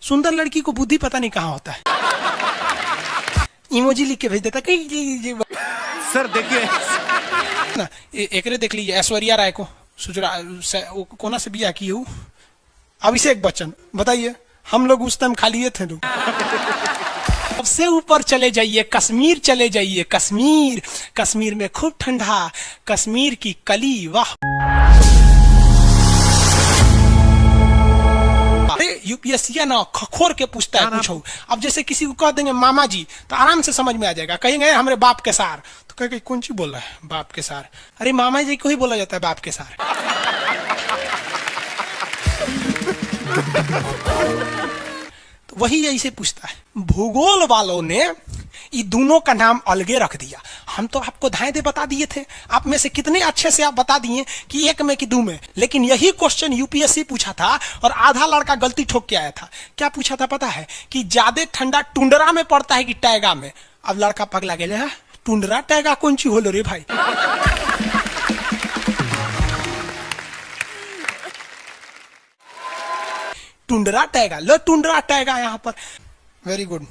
सुंदर लड़की को बुद्धि पता नहीं कहाँ होता है। इमोजी लिख के भेज देता कहीं। सर देखिए ना एकरे देख लीजिए, ऐश्वर्या राय को कोना से बिया की हूँ, अभिषेक बच्चन, बताइए हम लोग उस टाइम खाली थे लोग। सबसे ऊपर चले जाइए, कश्मीर चले जाइए, कश्मीर, कश्मीर में खूब ठंडा, कश्मीर की कली, वाह। यूपीएससी ना खखोर के पूछता है पूछो। अब जैसे किसी को कह देंगे मामा जी तो आराम से समझ में आ जाएगा। कहेंगे हमारे बाप के सार, तो कहेंगे कौन सी बोल रहा है बाप के सार? अरे मामा जी को ही बोला जाता है बाप के सार। तो वही ऐसे पूछता है। भूगोल वालों ने ये दोनों का नाम अलगे रख दिया। हम तो आपको धाए दे बता दिए थे, आप में से कितने अच्छे से आप बता दिए कि एक में कि दो में। लेकिन यही क्वेश्चन यूपीएससी पूछा था और आधा लड़का गलती ठोक के आया था। क्या पूछा था पता है? कि ज्यादा ठंडा टुंड्रा में पड़ता है कि टैगा में। अब लड़का पगला गया, टुंड्रा टैगा कौन सी होलो रे भाई। टुंड्रा टैगा, लो टुंड्रा टैगा यहाँ पर। Very good.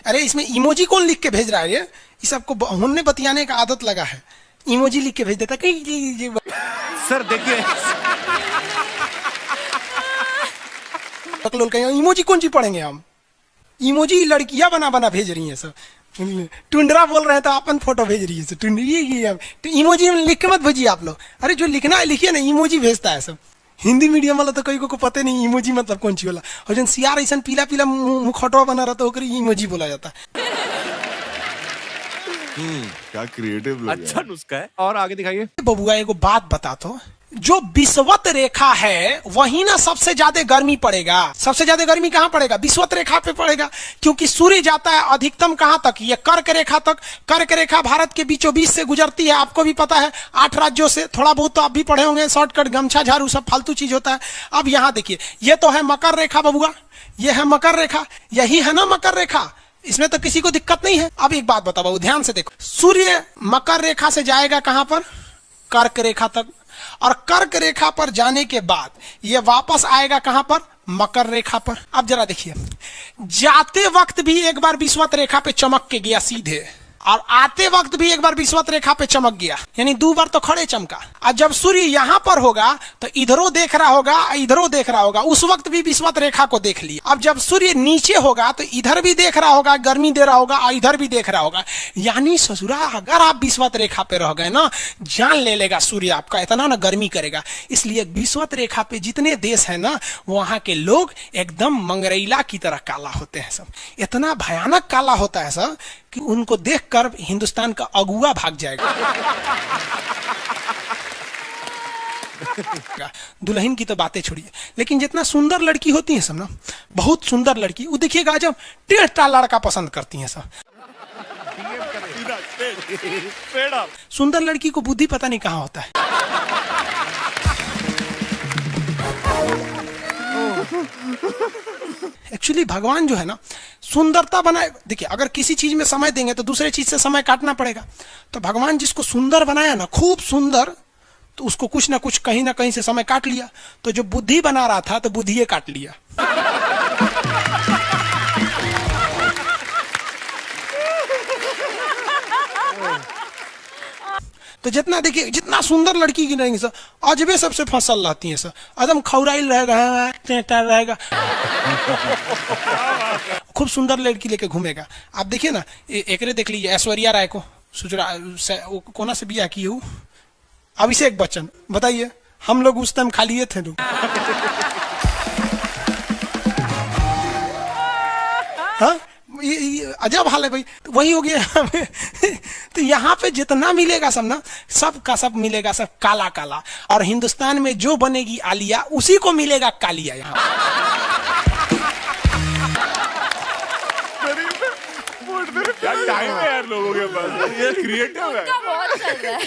अरे इसमें इमोजी कौन लिख के भेज रहा है? ये सबको हमने बतियाने का आदत लगा है, इमोजी लिख के भेज देता कहीं। सर देखिए इमोजी कौन सी पढ़ेंगे हम? इमोजी लड़कियां बना बना भेज रही हैं सब। टुंड्रा बोल रहे हैं तो अपन फोटो भेज रही है। तो इमोजी लिख के मत भेजिए आप लोग। अरे जो लिखना है लिखिए ना, इमोजी भेजता है सब। हिंदी मीडियम वाला तो कई को पता नहीं इमोजी मतलब कौन सी वाला। और जन सियार ऐसा पीला पीला मुखटवा बना रहा तो इमोजी बोला जाता है। क्या क्रिएटिव, अच्छा नुस्खा है। और आगे दिखाइए। बबुआ एगो बात बता तो, जो विषुवत रेखा है वही ना सबसे ज्यादा गर्मी पड़ेगा। सबसे ज्यादा गर्मी कहाँ पड़ेगा? विषुवत रेखा पे पड़ेगा, क्योंकि सूर्य जाता है अधिकतम कहाँ तक? ये कर्क रेखा तक। कर्क रेखा भारत के बीचों बीच से गुजरती है, आपको भी पता है, 8 राज्यों से। थोड़ा बहुत तो आप भी पढ़े होंगे, शॉर्टकट, गमछा झाड़ू सब फालतू चीज होता है। अब यहाँ देखिए, ये तो है मकर रेखा बबुआ, ये है मकर रेखा, यही है ना मकर रेखा। इसमें तो किसी को दिक्कत नहीं है। अब एक बात बताओ बाबू, ध्यान से देखो, सूर्य मकर रेखा से जाएगा कहां पर? कर्क रेखा तक। और कर्क रेखा पर जाने के बाद ये वापस आएगा कहां पर? मकर रेखा पर। अब जरा देखिए, जाते वक्त भी एक बार विषुवत रेखा पे चमक के गया सीधे, और आते वक्त भी एक बार विषुवत रेखा पे चमक गया, यानी 2 बार तो खड़े चमका। और जब सूर्य यहां पर होगा तो इधरों देख रहा होगा, इधरों देख रहा होगा, उस वक्त भी विषुवत रेखा को देख लिया। अब जब सूर्य नीचे होगा तो इधर भी देख रहा होगा, गर्मी दे रहा होगा, और इधर भी देख रहा होगा। यानी ससुरा अगर आप विषुवत रेखा पे रह गए ना, जान ले लेगा सूर्य आपका, इतना ना गर्मी करेगा। इसलिए विषुवत रेखा पे जितने देश है ना, वहां के लोग एकदम मंगरैला की तरह काला होते हैं सब। इतना भयानक काला होता है सब कि उनको देखकर हिंदुस्तान का अगुआ भाग जाएगा। दुल्हन की तो बातें छोड़िए, लेकिन जितना सुंदर लड़की होती है सब ना, बहुत सुंदर लड़की, वो देखिएगा जब टेढ़ा लड़का पसंद करती है सब। सुंदर लड़की को बुद्धि पता नहीं कहाँ होता है। एक्चुअली भगवान जो है ना, सुंदरता बनाए। देखिए, अगर किसी चीज में समय देंगे तो दूसरे चीज से समय काटना पड़ेगा। तो भगवान जिसको सुंदर बनाया ना, खूब सुंदर, तो उसको कुछ ना कुछ कहीं ना कहीं से समय काट लिया। तो जो बुद्धि बना रहा था तो बुद्धि काट लिया। तो जितना देखिए, जितना सुंदर लड़की की रहेंगी सर, अजबे सबसे फसल रहती है सर, एकदम खौराइल रहेगा, खूब सुंदर लड़की लेके घूमेगा। आप देखिए ना, एकरे देख लीजिए, ऐश्वर्या राय को कोना से बिया की हूँ, अभिषेक बच्चन, बताइए हम लोग उस टाइम खाली थे लोग। हाँ, अजब हाल है भाई। तो वही हो गया। तो यहाँ पे जितना मिलेगा सब ना, सब का सब मिलेगा, सब काला काला। और हिंदुस्तान में जो बनेगी आलिया, उसी को मिलेगा कालिया। यहाँ क्या टाइम है यार लोगों के पास, ये क्रिएटिव है। बहुत चल रहा है।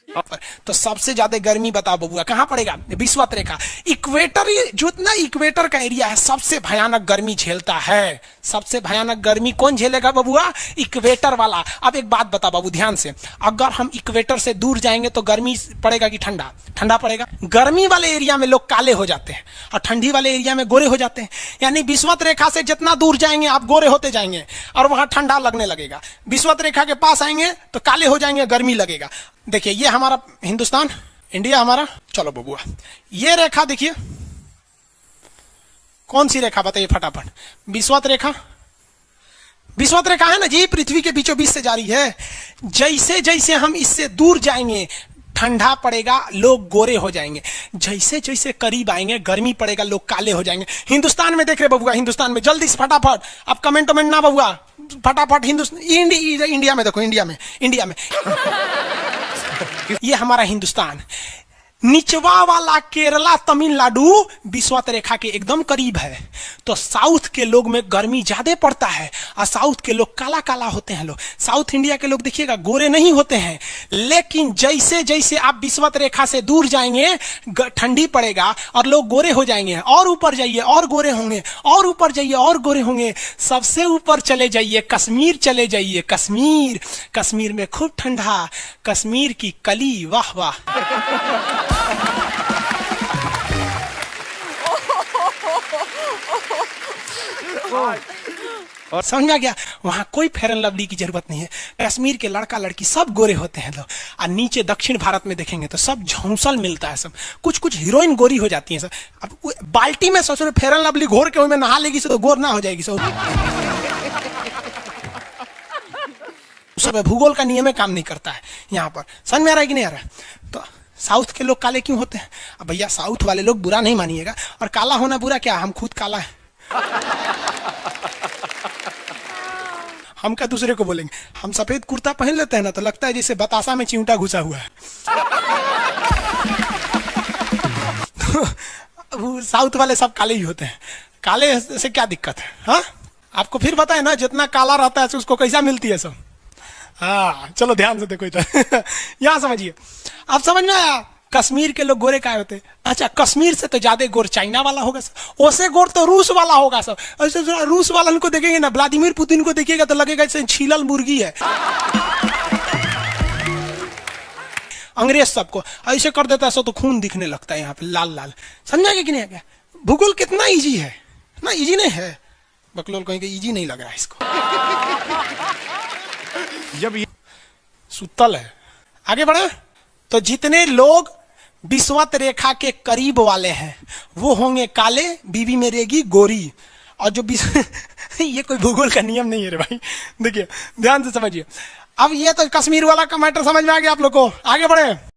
तो सबसे ज्यादा गर्मी बताओ बबुआ कहां पड़ेगा? विषुवत रेखा। इक्वेटर, जो इतना इक्वेटर का एरिया है सबसे भयानक गर्मी झेलता है। सबसे भयानक गर्मी कौन झेलेगा बबुआ? इक्वेटर वाला। अब एक बात बता बाबू ध्यान से, अगर हम इक्वेटर से दूर जाएंगे तो गर्मी पड़ेगा कि ठंडा? ठंडा पड़ेगा। गर्मी वाले एरिया में लोग काले हो जाते हैं और ठंडी वाले एरिया में गोरे हो जाते हैं। यानी विषुवत रेखा से जितना दूर जाएंगे आप गोरे होते जाएंगे और वहां ठंडा लगने लगेगा। विषुवत रेखा के पास आएंगे तो काले हो जाएंगे, गर्मी लगेगा। देखिए ये हमारा हिंदुस्तान, इंडिया हमारा। चलो बबुआ ये रेखा देखिए, कौन सी रेखा बताइए फटाफट? विषुवत रेखा। विषुवत रेखा है ना जी, पृथ्वी के बीचों बीच से जा रही है। जैसे जैसे हम इससे दूर जाएंगे ठंडा पड़ेगा, लोग गोरे हो जाएंगे। जैसे जैसे करीब आएंगे गर्मी पड़ेगा, लोग काले हो जाएंगे। हिंदुस्तान में देख रहे बबुआ, हिंदुस्तान में जल्दी से फटाफट, अब कमेंट ना बबुआ, फटाफट हिंदुस्तान, इंडिया में देखो, इंडिया में ये हमारा हिंदुस्तान। निचवा वाला केरला, तमिलनाडु विषुवत रेखा के एकदम करीब है। तो साउथ के लोग में गर्मी ज्यादा पड़ता है और साउथ के लोग काला काला होते हैं। लोग साउथ इंडिया के लोग देखिएगा गोरे नहीं होते हैं। लेकिन जैसे जैसे आप विषुवत रेखा से दूर जाएंगे ठंडी पड़ेगा और लोग गोरे हो जाएंगे। और ऊपर जाइए और गोरे होंगे, और ऊपर जाइए और गोरे होंगे। सबसे ऊपर चले जाइए, कश्मीर चले जाइए। कश्मीर, कश्मीर में खूब ठंडा, कश्मीर की कली, वाह वाह। और समझ में आ गया? वहां कोई फेयर एंड लवली की जरूरत नहीं है। कश्मीर के लड़का लड़की सब गोरे होते हैं लोग। और नीचे दक्षिण भारत में देखेंगे तो सब झौंसल मिलता है, सब कुछ कुछ हीरोइन गोरी हो जाती है सब। अब बाल्टी में सोचो फेयर एंड लवली घोर के में नहा लेगी तो गोर ना हो जाएगी सब। सब भूगोल का नियम काम नहीं करता है यहाँ पर। समझ में आ रहा है कि नहीं आ रहा है? तो साउथ के लोग काले क्यों होते हैं? अब भैया साउथ वाले लोग बुरा नहीं मानिएगा, और काला होना बुरा क्या? हम खुद काला है। हम क्या दूसरे को बोलेंगे? हम सफेद कुर्ता पहन लेते हैं ना तो लगता है जैसे बतासा में चिमटा घुसा हुआ है। तो साउथ वाले सब काले ही होते हैं। काले से क्या दिक्कत है? हाँ आपको फिर बताए ना, जितना काला रहता है उसको कैसा मिलती है सब। हाँ चलो ध्यान से देखो इधर। यहाँ समझिए, आप समझ में आया? कश्मीर के लोग गोरे काय होते हैं? अच्छा कश्मीर से तो ज्यादा गोर चाइना वाला होगा सर, ओसे गोर तो रूस वाला होगा सर। ऐसे रूस वाला को देखेंगे ना, व्लादिमीर पुतिन को देखिएगा तो लगेगा जैसे छीलल मुर्गी है। अंग्रेज सबको ऐसे कर देता है तो खून दिखने लगता है यहाँ पे लाल लाल। समझा कि नहीं? क्या भूगोल कितना इजी है ना? इजी नहीं है, बकलोल कहेंगे इजी नहीं लग रहा है इसको। जब ये सुतल है। आगे बढ़े तो जितने लोग विषुवत रेखा के करीब वाले हैं वो होंगे काले, बीवी में रहेगी गोरी। और जो ये कोई भूगोल का नियम नहीं है रे भाई। देखिए ध्यान से समझिए। अब ये तो कश्मीर वाला का मैटर समझ में आ गया आप लोग को। आगे बढ़े।